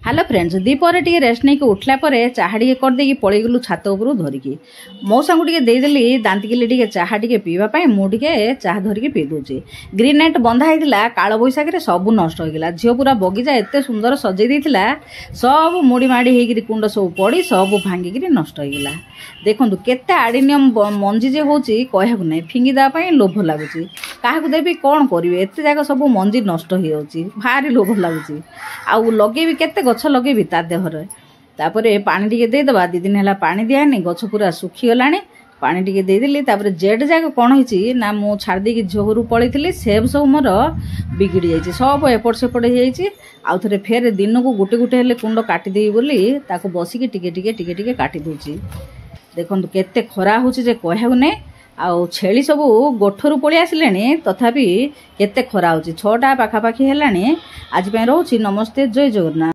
Hello friends दीपर T rest नहीं उठला चाहा टे करदे पलैगलु छात उपरू धरिकी मौसा को देदेली दांतिकिले टे चाहा टे पीवाई मुझे चाहा धरिकी पी दूसरी ग्रीन नेट बंधा होता काल बैशाख सब नष्ट होगा झील पूरा बगीचा एत सुंदर सजे देता सब मुड़ी माड़ी होकर कुंड सब पड़ी सब भांगिक नष्ट होगा देखु केते आडिनियम मंजी जे हूँ कहू ना फिंगिदेवाई लोभ लगुच क्या देवी कौन करेंगे एत जाक सब मंजी नष्ट हो भारी लोभ लगुच आउ लगे केते गछ लगे ता देहर तापर पानी टिके देदेबा 2 दिन है पानी दिहानी गछ पूरा सुखीगला पानी टिके देदेली जेड जाक कौन होती ना मु छाड़ देकी झोरू पलैली सेब सब मोर बिगिड़ी जाइए सब एपट सेपट हो थे फेर दिन को गोटे गोटे हेल्ले कुंड काटिदेवी बोली ताको बसिकी टिके टिके टिके टिके काटी दूची देखु केते खरा होची जे कहू ने आउ छेली सब गोठरू पलि आसिले तथापि केते खरा होची 6टा पाखापाखि हेलानी आज रोची नमस्ते जय जगन्नाथ।